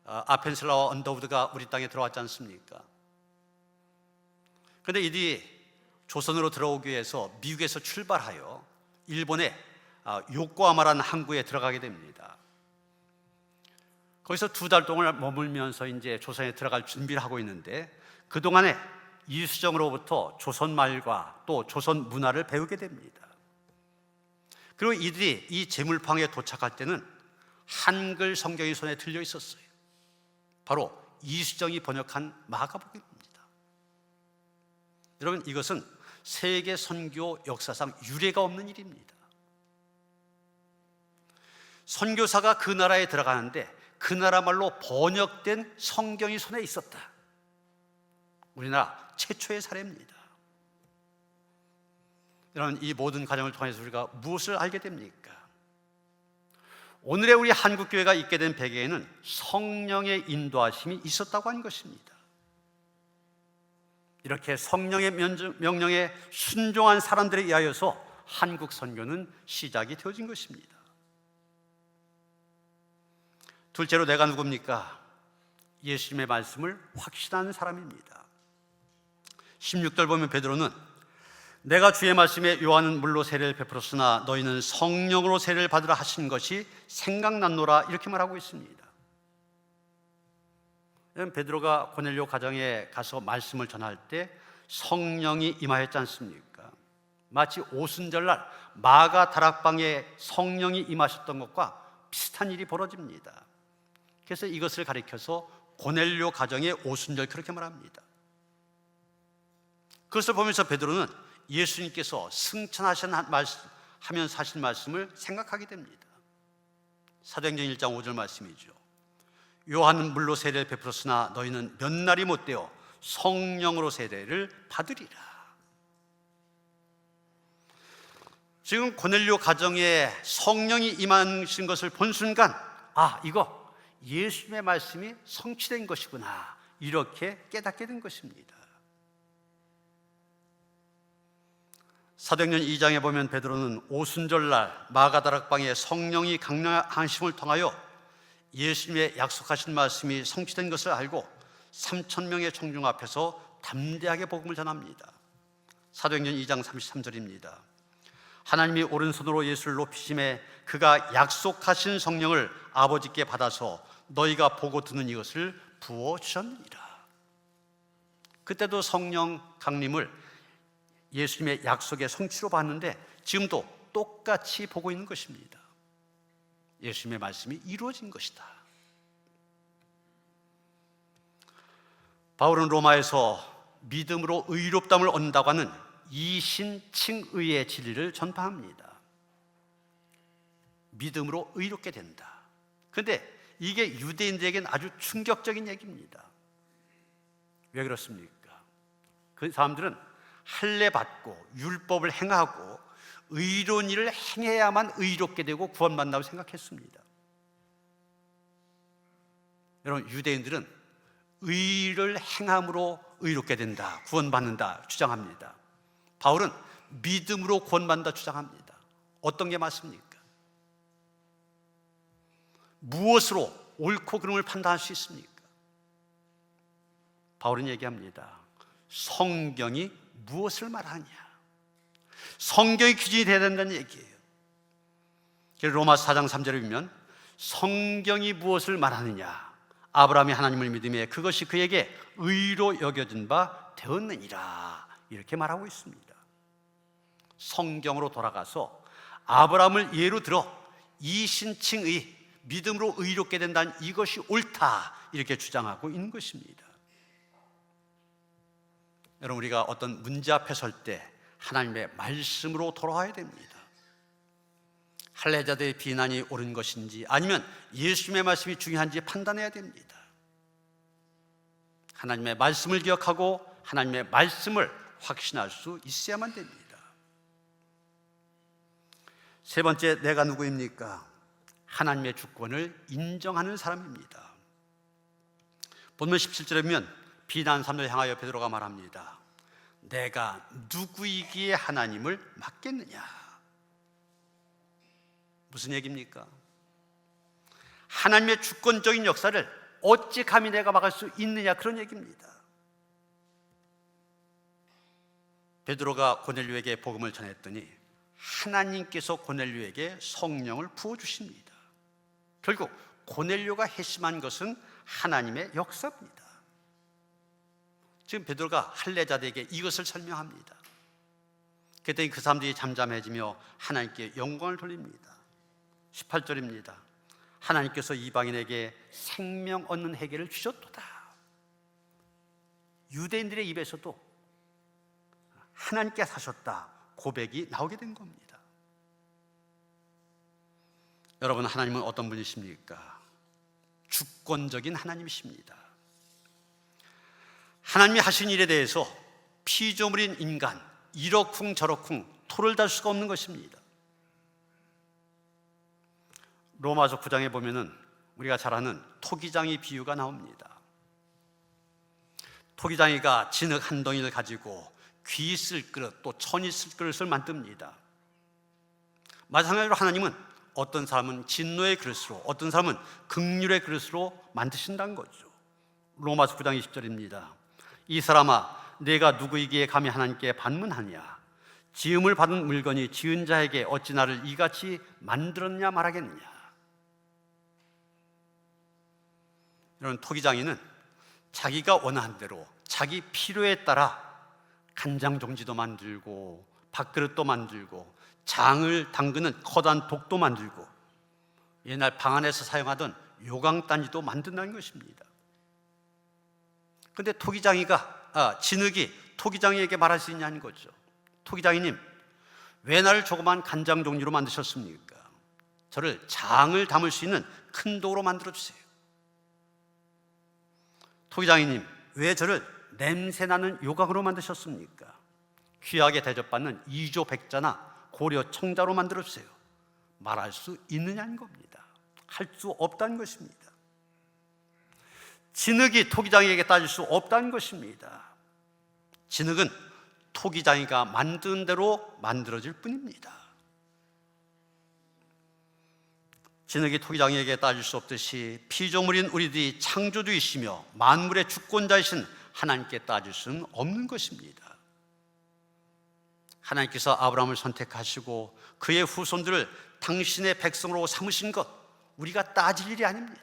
아펜셀러 언더우드가 우리 땅에 들어왔지 않습니까? 그런데 이들이 조선으로 들어오기 위해서 미국에서 출발하여 일본의 요코하마라는 항구에 들어가게 됩니다. 거기서 2달 동안 머물면서 이제 조선에 들어갈 준비를 하고 있는데 그동안에 이수정으로부터 조선 말과 또 조선 문화를 배우게 됩니다. 그리고 이들이 이 제물방에 도착할 때는 한글 성경이 손에 들려 있었어요. 바로 이수정이 번역한 마가복음입니다. 여러분, 이것은 세계 선교 역사상 유례가 없는 일입니다. 선교사가 그 나라에 들어가는데 그 나라 말로 번역된 성경이 손에 있었다. 우리나라 최초의 사례입니다. 여러분, 이 모든 과정을 통해서 우리가 무엇을 알게 됩니까? 오늘의 우리 한국교회가 있게 된 배경에는 성령의 인도하심이 있었다고 하는 것입니다. 이렇게 성령의 명령에 순종한 사람들에 의하여서 한국 선교는 시작이 되어진 것입니다. 둘째로 내가 누굽니까? 예수님의 말씀을 확신하는 사람입니다. 16절 보면 베드로는 내가 주의 말씀에 요한은 물로 세례를 베풀었으나 너희는 성령으로 세례를 받으라 하신 것이 생각났노라 이렇게 말하고 있습니다. 베드로가 고넬료 가정에 가서 말씀을 전할 때 성령이 임하였지 않습니까? 마치 오순절날 마가 다락방에 성령이 임하셨던 것과 비슷한 일이 벌어집니다. 그래서 이것을 가리켜서 고넬료 가정의 오순절 그렇게 말합니다. 그것을 보면서 베드로는 예수님께서 승천하면서 하신 말씀을 생각하게 됩니다. 사도행전 1장 5절 말씀이죠. 요한은 물로 세례를 베풀었으나 너희는 몇 날이 못되어 성령으로 세례를 받으리라. 지금 고넬료 가정에 성령이 임하신 것을 본 순간 이거 예수님의 말씀이 성취된 것이구나 이렇게 깨닫게 된 것입니다. 사도행전 2장에 보면 베드로는 오순절날 마가다락방에 성령이 강림하심을 통하여 예수님의 약속하신 말씀이 성취된 것을 알고 3,000명의 청중 앞에서 담대하게 복음을 전합니다. 사도행전 2장 33절입니다. 하나님이 오른손으로 예수를 높이심에 그가 약속하신 성령을 아버지께 받아서 너희가 보고 듣는 이것을 부어주셨느니라. 그때도 성령 강림을 예수님의 약속의 성취로 봤는데 지금도 똑같이 보고 있는 것입니다. 예수님의 말씀이 이루어진 것이다. 바울은 로마에서 믿음으로 의롭다함을 얻는다고 하는 이신칭의의 진리를 전파합니다. 믿음으로 의롭게 된다. 그런데 이게 유대인들에게는 아주 충격적인 얘기입니다. 왜 그렇습니까? 그 사람들은 할례 받고 율법을 행하고 의로운 일을 행해야만 의롭게 되고 구원받는다고 생각했습니다. 여러분, 유대인들은 의를 행함으로 의롭게 된다, 구원받는다 주장합니다. 바울은 믿음으로 구원받는다 주장합니다. 어떤 게 맞습니까? 무엇으로 옳고 그름을 판단할 수 있습니까? 바울은 얘기합니다. 성경이 무엇을 말하냐? 성경이 기준이 되어야 된다는 얘기예요. 로마서 4장 3절에 보면 성경이 무엇을 말하느냐? 아브라함이 하나님을 믿음에 그것이 그에게 의로 여겨진 바 되었느니라, 이렇게 말하고 있습니다. 성경으로 돌아가서 아브라함을 예로 들어 이신칭의 믿음으로 의롭게 된다는 이것이 옳다, 이렇게 주장하고 있는 것입니다. 여러분, 우리가 어떤 문제 앞에 설 때 하나님의 말씀으로 돌아와야 됩니다. 할례자들의 비난이 옳은 것인지 아니면 예수님의 말씀이 중요한지 판단해야 됩니다. 하나님의 말씀을 기억하고 하나님의 말씀을 확신할 수 있어야만 됩니다. 세 번째, 내가 누구입니까? 하나님의 주권을 인정하는 사람입니다. 본문 17절에 보면 비난 사람을 향하여 베드로가 말합니다. 내가 누구이기에 하나님을 맡겠느냐? 무슨 얘기입니까? 하나님의 주권적인 역사를 어찌 감히 내가 막을 수 있느냐, 그런 얘기입니다. 베드로가 고넬료에게 복음을 전했더니 하나님께서 고넬료에게 성령을 부어주십니다. 결국 고넬료가 회심한 것은 하나님의 역사입니다. 지금 베드로가 할례자들에게 이것을 설명합니다. 그랬더니 그 사람들이 잠잠해지며 하나님께 영광을 돌립니다. 18절입니다. 하나님께서 이방인에게 생명 얻는 해계를 주셨도다. 유대인들의 입에서도 하나님께 사셨다 고백이 나오게 된 겁니다. 여러분, 하나님은 어떤 분이십니까? 주권적인 하나님이십니다. 하나님이 하신 일에 대해서 피조물인 인간 이러쿵 저러쿵 토를 달 수가 없는 것입니다. 로마서 9장에 보면은 우리가 잘 아는 토기장이 비유가 나옵니다. 토기장이가 진흙 한 덩이를 가지고 귀 쓸 그릇 또 천이 쓸 그릇을 만듭니다. 마찬가지로 하나님은 어떤 사람은 진노의 그릇으로, 어떤 사람은 긍휼의 그릇으로 만드신다는 거죠. 로마서 9장 20절입니다. 이 사람아, 내가 누구이기에 감히 하나님께 반문하냐? 지음을 받은 물건이 지은 자에게 어찌 나를 이같이 만들었냐 말하겠느냐? 이런 토기장이는 자기가 원하는 대로 자기 필요에 따라 간장종지도 만들고 밥그릇도 만들고 장을 담그는 커다란 독도 만들고 옛날 방 안에서 사용하던 요강단지도 만든다는 것입니다. 그런데 진흙이 토기장이에게 말할 수 있냐는 거죠. 토기장이님, 왜 나를 조그만 간장종지로 만드셨습니까? 저를 장을 담을 수 있는 큰 독으로 만들어주세요. 토기장이님, 왜 저를 냄새나는 요강으로 만드셨습니까? 귀하게 대접받는 이조 백자나 고려 청자로 만들어주세요. 말할 수 있느냐는 겁니다. 할 수 없다는 것입니다. 진흙이 토기장이에게 따질 수 없다는 것입니다. 진흙은 토기장이가 만든 대로 만들어질 뿐입니다. 진흙이 토기장이에게 따질 수 없듯이 피조물인 우리들이 창조주이시며 만물의 주권자이신 하나님께 따질 수는 없는 것입니다. 하나님께서 아브라함을 선택하시고 그의 후손들을 당신의 백성으로 삼으신 것, 우리가 따질 일이 아닙니다.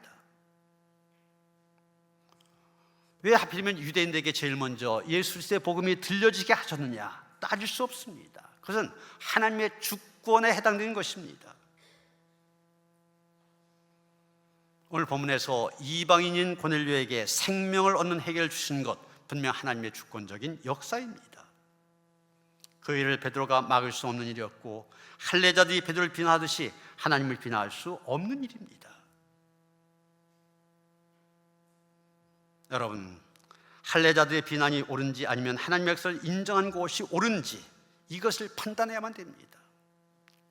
왜 하필이면 유대인들에게 제일 먼저 예수 그리스도의 복음이 들려지게 하셨느냐? 따질 수 없습니다. 그것은 하나님의 주권에 해당되는 것입니다. 오늘 본문에서 이방인인 고넬료에게 생명을 얻는 해결을 주신 것, 분명 하나님의 주권적인 역사입니다. 그 일을 베드로가 막을 수 없는 일이었고 할례자들이 베드로를 비난하듯이 하나님을 비난할 수 없는 일입니다. 여러분, 할례자들의 비난이 옳은지 아니면 하나님의 역사를 인정한 것이 옳은지 이것을 판단해야만 됩니다.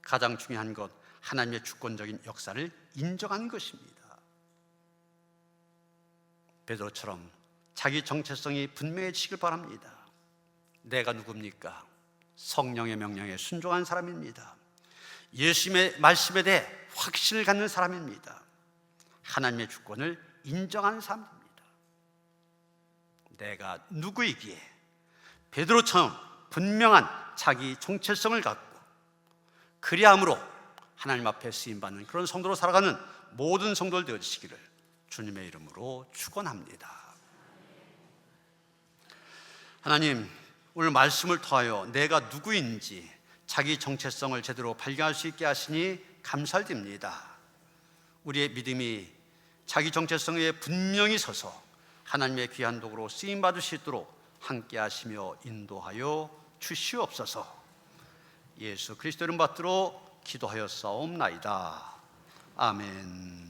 가장 중요한 것, 하나님의 주권적인 역사를 인정하는 것입니다. 베드로처럼 자기 정체성이 분명해지길 바랍니다. 내가 누굽니까? 성령의 명령에 순종한 사람입니다. 예수님의 말씀에 대해 확신을 갖는 사람입니다. 하나님의 주권을 인정하는 사람입니다. 내가 누구이기에 베드로처럼 분명한 자기 정체성을 갖고 그리함으로 하나님 앞에 쓰임받는 그런 성도로 살아가는 모든 성도들 되어주시기를 주님의 이름으로 축원합니다. 하나님, 오늘 말씀을 통하여 내가 누구인지 자기 정체성을 제대로 발견할 수 있게 하시니 감사드립니다. 우리의 믿음이 자기 정체성에 분명히 서서 하나님의 귀한 도구로 쓰임받을 수 있도록 함께 하시며 인도하여 주시옵소서. 예수 그리스도 이름 받들어 기도하였사옵나이다. 아멘.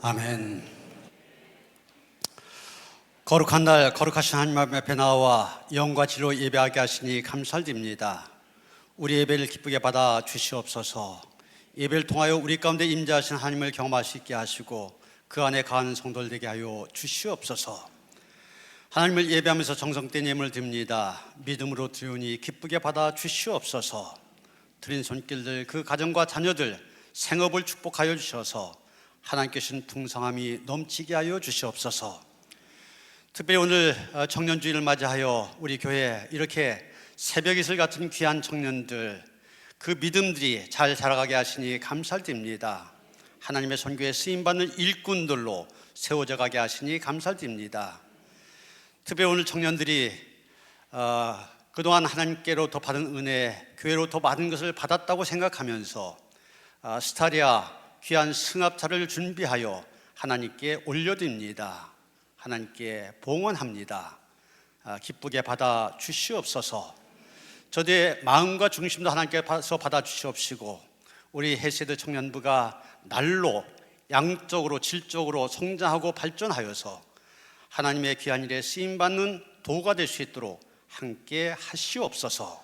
아멘. 거룩한 날 거룩하신 하나님 앞에 나와 영과 진리로 예배하게 하시니 감사드립니다. 우리 예배를 기쁘게 받아 주시옵소서. 예배를 통하여 우리 가운데 임재하신 하나님을 경험할 수 있게 하시고 그 안에 거하는 성도들 되게 하여 주시옵소서. 하나님을 예배하면서 정성된 예물을 드립니다. 믿음으로 드리오니 기쁘게 받아 주시옵소서. 드린 손길들 그 가정과 자녀들 생업을 축복하여 주셔서 하나님께 주신 풍성함이 넘치게 하여 주시옵소서. 특별히 오늘 청년주일을 맞이하여 우리 교회에 이렇게 새벽 이슬 같은 귀한 청년들 그 믿음들이 잘 자라가게 하시니 감사드립니다. 하나님의 선교에 쓰임받는 일꾼들로 세워져 가게 하시니 감사드립니다. 특별히 오늘 청년들이 그동안 하나님께로부터 받은 은혜, 교회로부터 받은 것을 받았다고 생각하면서 스타리아 귀한 승합차를 준비하여 하나님께 올려드립니다. 하나님께 봉헌합니다. 기쁘게 받아 주시옵소서. 저들의 마음과 중심도 하나님께서 받아 주시옵시고 우리 헤세드 청년부가 날로 양적으로 질적으로 성장하고 발전하여서 하나님의 귀한 일에 쓰임받는 도구가 될 수 있도록 함께 하시옵소서.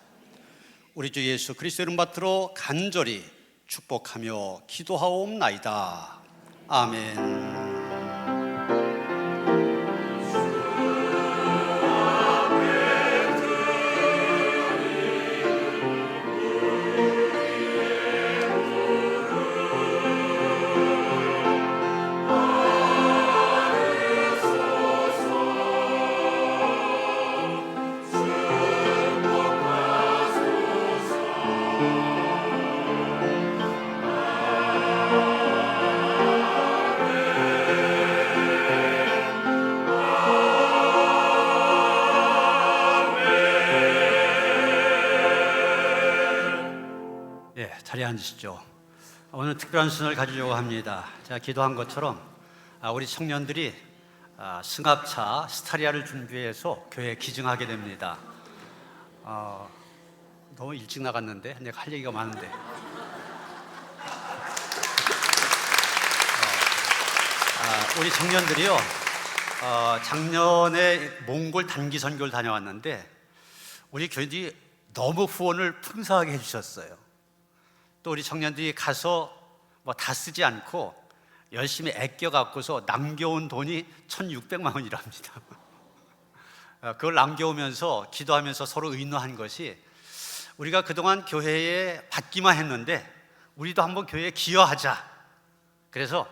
우리 주 예수 그리스도 이름 받들어 간절히 축복하며 기도하옵나이다. 아멘. 자리에 앉으시죠. 오늘 특별한 순서를 가지려고 합니다. 제가 기도한 것처럼 우리 청년들이 승합차 스타리아를 준비해서 교회에 기증하게 됩니다. 너무 일찍 나갔는데 내가 할 얘기가 많은데 우리 청년들이요 작년에 몽골 단기 선교를 다녀왔는데 우리 교인들이 너무 후원을 풍성하게 해주셨어요. 또 우리 청년들이 가서 뭐 다 쓰지 않고 열심히 아껴 갖고서 남겨온 돈이 1,600만 원이랍니다. 그걸 남겨오면서 기도하면서 서로 의논한 것이 우리가 그동안 교회에 받기만 했는데 우리도 한번 교회에 기여하자. 그래서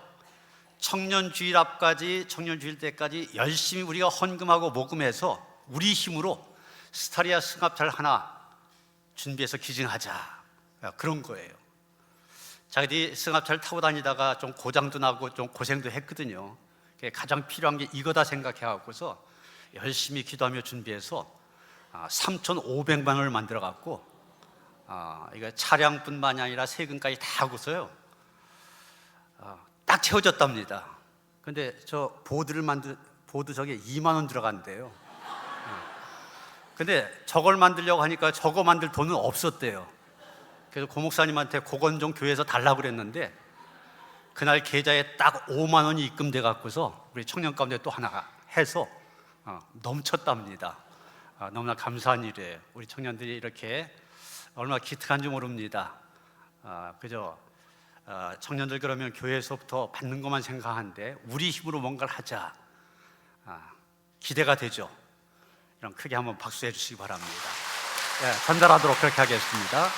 청년주일 앞까지 청년주일 때까지 열심히 우리가 헌금하고 모금해서 우리 힘으로 스타리아 승합차를 하나 준비해서 기증하자. 그런 거예요. 자기들이 승합차를 타고 다니다가 좀 고장도 나고 좀 고생도 했거든요. 가장 필요한 게 이거다 생각해갖고서 열심히 기도하며 준비해서 3,500만 원을 만들어 갖고 이거 차량뿐만이 아니라 세금까지 다 하고서요 딱 채워졌답니다. 근데 저 보드 저게 2만 원 들어간대요. 근데 저걸 만들려고 하니까 저거 만들 돈은 없었대요. 그래서 고목사님한테 그건 좀 교회에서 달라고 그랬는데 그날 계좌에 딱 5만 원이 입금돼 갖고서 우리 청년 가운데 또 하나가 해서 넘쳤답니다. 너무나 감사한 일이에요. 우리 청년들이 이렇게 얼마나 기특한지 모릅니다. 그저 청년들 그러면 교회에서부터 받는 것만 생각하는데 우리 힘으로 뭔가를 하자. 기대가 되죠. 그럼 크게 한번 박수해 주시기 바랍니다. 전달하도록 그렇게 하겠습니다.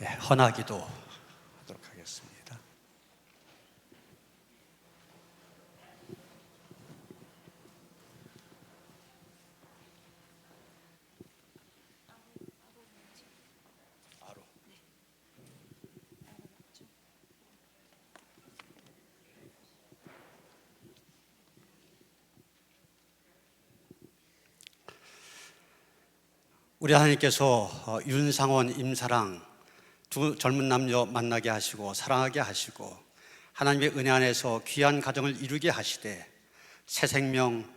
헌하기도 하도록 하겠습니다. 우리 하나님께서 윤상원, 임사랑 두 젊은 남녀 만나게 하시고 사랑하게 하시고 하나님의 은혜 안에서 귀한 가정을 이루게 하시되 새 생명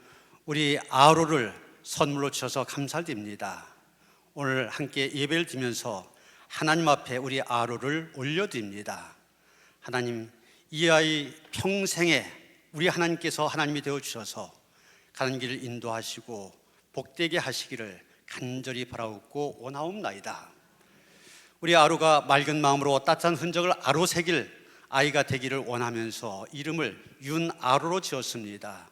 우리 아로를 선물로 주셔서 감사드립니다. 오늘 함께 예배를 드리면서 하나님 앞에 우리 아로를 올려드립니다. 하나님, 이 아이 평생에 우리 하나님께서 하나님이 되어주셔서 가는 길을 인도하시고 복되게 하시기를 간절히 바라옵고 원하옵나이다. 우리 아로가 맑은 마음으로 따뜻한 흔적을 아로새길 아이가 되기를 원하면서 이름을 윤아로로 지었습니다.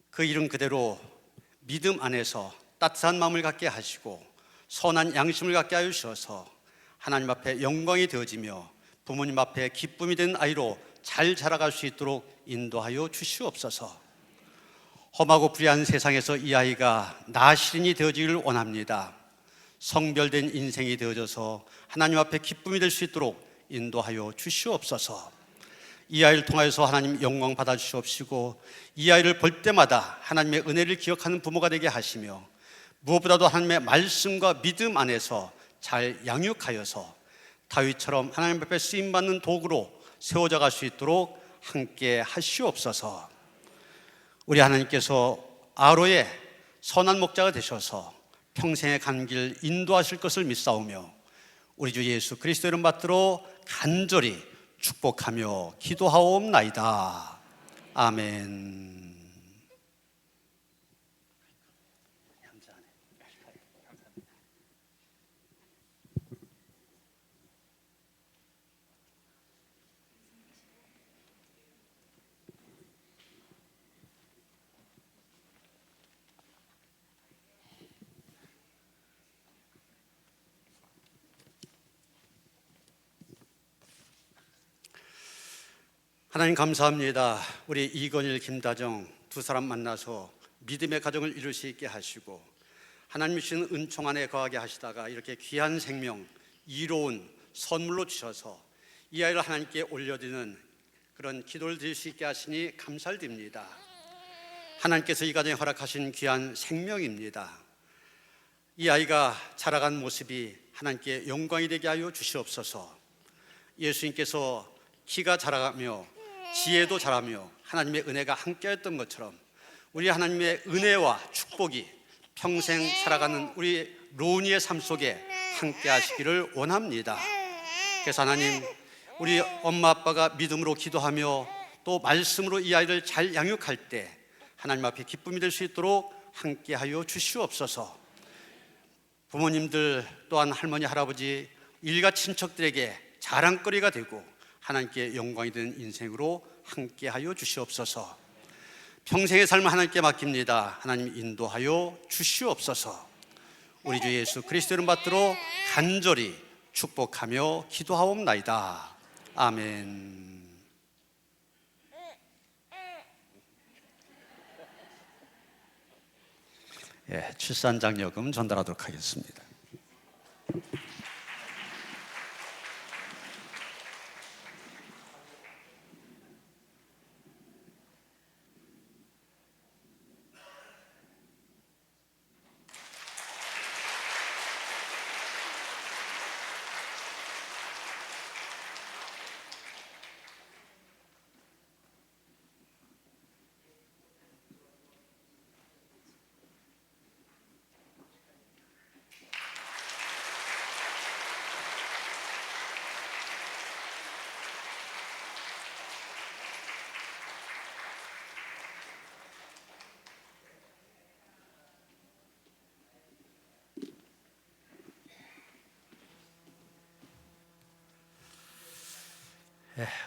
그 이름 그대로 믿음 안에서 따뜻한 마음을 갖게 하시고 선한 양심을 갖게 하여 주셔서 하나님 앞에 영광이 되어지며 부모님 앞에 기쁨이 된 아이로 잘 자라갈 수 있도록 인도하여 주시옵소서. 험하고 불의한 세상에서 이 아이가 나시린이 되어지기를 원합니다. 성별된 인생이 되어져서 하나님 앞에 기쁨이 될 수 있도록 인도하여 주시옵소서. 이 아이를 통하여서 하나님 영광 받아 주시옵시고 이 아이를 볼 때마다 하나님의 은혜를 기억하는 부모가 되게 하시며 무엇보다도 하나님의 말씀과 믿음 안에서 잘 양육하여서 다윗처럼 하나님 앞에 쓰임받는 도구로 세워져 갈 수 있도록 함께 하시옵소서. 우리 하나님께서 아로의 선한 목자가 되셔서 평생의 간 길 인도하실 것을 믿사오며 우리 주 예수 그리스도 이름 받들어 간절히 축복하며 기도하옵나이다. 아멘. 하나님 감사합니다. 우리 이건일, 김다정 두 사람 만나서 믿음의 가정을 이룰 수 있게 하시고 하나님 주시는 은총 안에 거하게 하시다가 이렇게 귀한 생명, 이로운 선물로 주셔서 이 아이를 하나님께 올려드리는 그런 기도를 드릴 수 있게 하시니 감사를 드립니다. 하나님께서 이 가정에 허락하신 귀한 생명입니다. 이 아이가 자라간 모습이 하나님께 영광이 되게 하여 주시옵소서. 예수님께서 키가 자라가며 지혜도 자라며 하나님의 은혜가 함께했던 것처럼 우리 하나님의 은혜와 축복이 평생 살아가는 우리 로운이의 삶 속에 함께 하시기를 원합니다. 그래서 하나님, 우리 엄마 아빠가 믿음으로 기도하며 또 말씀으로 이 아이를 잘 양육할 때 하나님 앞에 기쁨이 될 수 있도록 함께 하여 주시옵소서. 부모님들 또한 할머니, 할아버지, 일가 친척들에게 자랑거리가 되고 하나님께 영광이 되는 인생으로 함께하여 주시옵소서. 평생의 삶을 하나님께 맡깁니다. 하나님 인도하여 주시옵소서. 우리 주 예수 그리스도 이름 받들어 간절히 축복하며 기도하옵나이다. 아멘. 출산장려금 전달하도록 하겠습니다.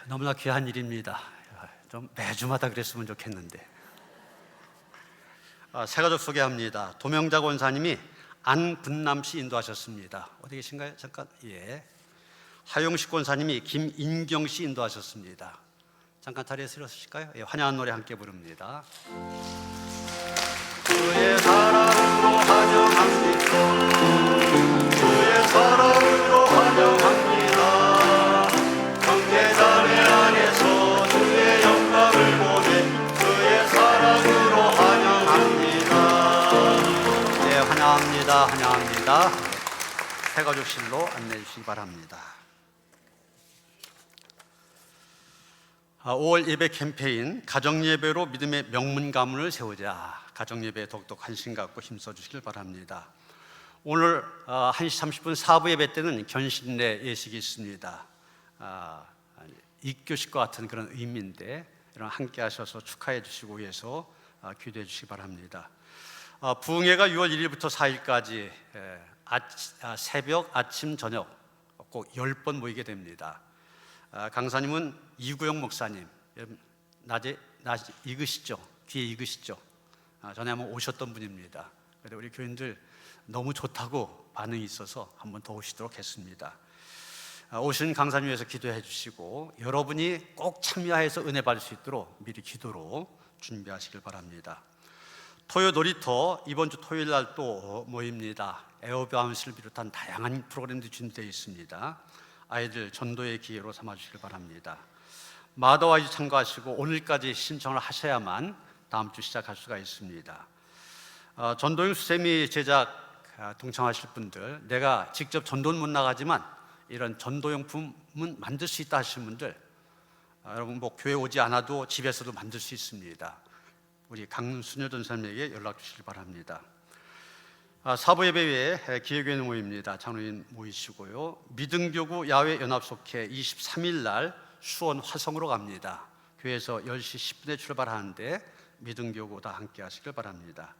너무나 귀한 일입니다. 좀 매주마다 그랬으면 좋겠는데. 새가족 소개합니다. 도명자 권사님이 안분남 씨 인도하셨습니다. 어디 계신가요? 잠깐. 예. 하용식 권사님이 김인경 씨 인도하셨습니다. 잠깐 자리에서 일어서실까요? 예, 환영한 노래 함께 부릅니다. 주의 사랑으로 환영합니다. 주의 사랑으로 환영합니다. 형제자매 안에서 주의 영광을 보내 주의 사랑으로 환영합니다. 네, 환영합니다. 환영합니다. 새가족실로 안내해 주시기 바랍니다. 5월 예배 캠페인 가정예배로 믿음의 명문 가문을 세우자. 가정예배에 더욱더 관심 갖고 힘써 주시길 바랍니다. 오늘 1시 30분 4부 예배 때는 견신례 예식이 있습니다. 입교식과 같은 그런 의미인데 이런 함께 하셔서 축하해 주시고 위해서 기도해 주시기 바랍니다. 부흥회가 6월 1일부터 4일까지 새벽, 아침, 저녁 꼭 10번 모이게 됩니다. 강사님은 이구영 목사님, 낮에 익으시죠? 귀에 익으시죠? 전에 한번 오셨던 분입니다. 그런데 우리 교인들 너무 좋다고 반응이 있어서 한번 더 오시도록 했습니다. 오신 강사님 위해서 기도해 주시고 여러분이 꼭 참여해서 은혜 받을 수 있도록 미리 기도로 준비하시길 바랍니다. 토요 놀이터 이번 주 토요일 날 또 모입니다. 에어바운스를 비롯한 다양한 프로그램들이 준비되어 있습니다. 아이들 전도의 기회로 삼아주시길 바랍니다. 마더와이즈 참가하시고 오늘까지 신청을 하셔야만 다음 주 시작할 수가 있습니다. 전도용 수세미 제작 동참하실 분들, 내가 직접 전도는 못 나가지만 이런 전도용품은 만들 수 있다 하시는 분들, 여러분 뭐 교회 오지 않아도 집에서도 만들 수 있습니다. 우리 강순여 전사님에게 연락 주시기 바랍니다. 사부 예배 외에 기회교회 모임입니다. 장로님 모이시고요. 믿음교구 야외 연합속회 23일 날 수원 화성으로 갑니다. 교회에서 10시 10분에 출발하는데 믿음교구 다 함께 하시길 바랍니다.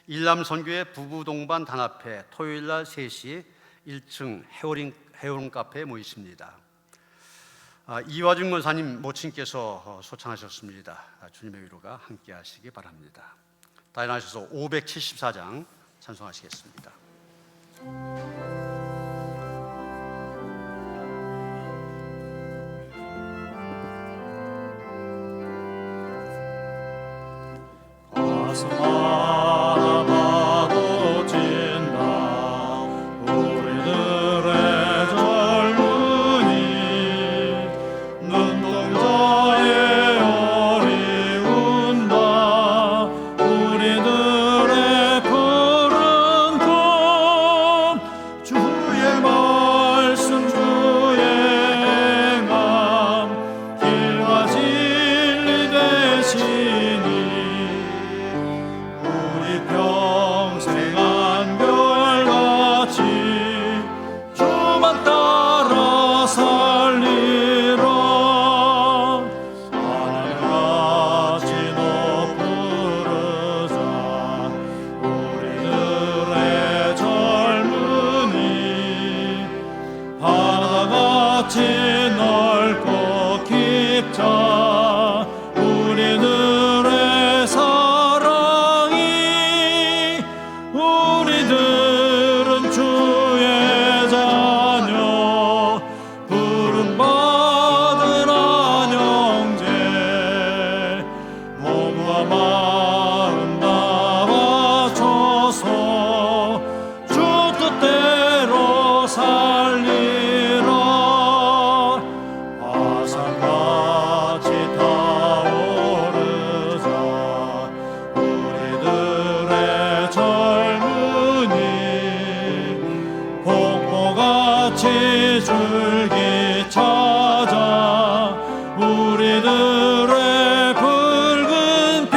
일남선교회 부부동반 단합회 토요일 날 3시 1층 해오림 카페에 모이십니다. 이화중 권사님 모친께서 소창하셨습니다. 주님의 위로가 함께 하시기 바랍니다. 다 일어나셔서 574장 찬송하시겠습니다. 가슴 하나 봐도 진다 우리들의 젊은이 눈동자에 열이 운다 우리들의 푸른 꿈 주의 말씀 주의 행함 길과 진리 되시니 평생 한결같이 주만 따라 살리라 하늘같이 높으르자 우리들의 젊은이 바다같이 넓고 깊자 우리들의 사랑이 우리들은 주의 자녀 부름받은 안영제 몸과 마음 다 바쳐서 주 뜻대로 살리라 화산같이 타오르자 우리들의 젊은이 폭포같이 줄기 찾아 우리들의 붉은 피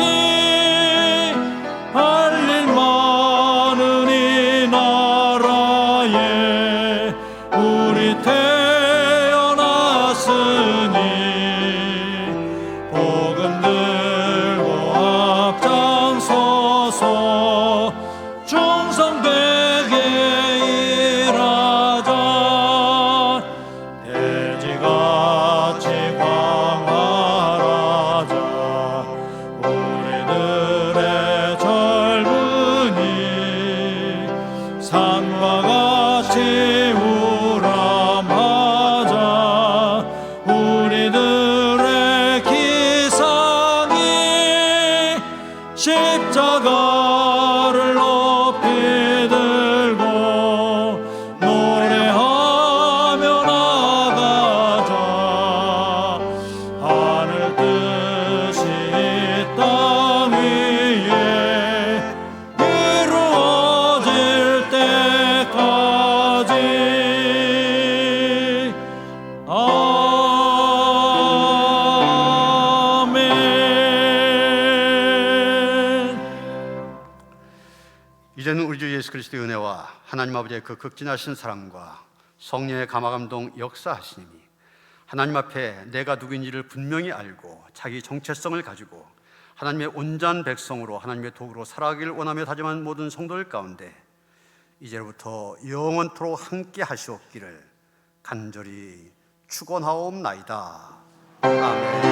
할일 많은 이 나라에 우리 태어났으니 복음 들고 앞장서서 충성되게 일하자 치우라 맞아 우리들의 기상이 십자가를 높이 들고 노래하며 나가자 하늘 뜻이 땅 위에 이루어질 때까지 아멘. 이제는 우리 주 예수 그리스도의 은혜와 하나님 아버지의 그 극진하신 사랑과 성령의 감화감동 역사하시니 하나님 앞에 내가 누구인지를 분명히 알고 자기 정체성을 가지고 하나님의 온전한 백성으로 하나님의 도구로 살아가기를 원하며 다짐한 모든 성도들 가운데 이제부터 영원토록 함께 하시옵기를 간절히 축원하옵나이다. 아멘.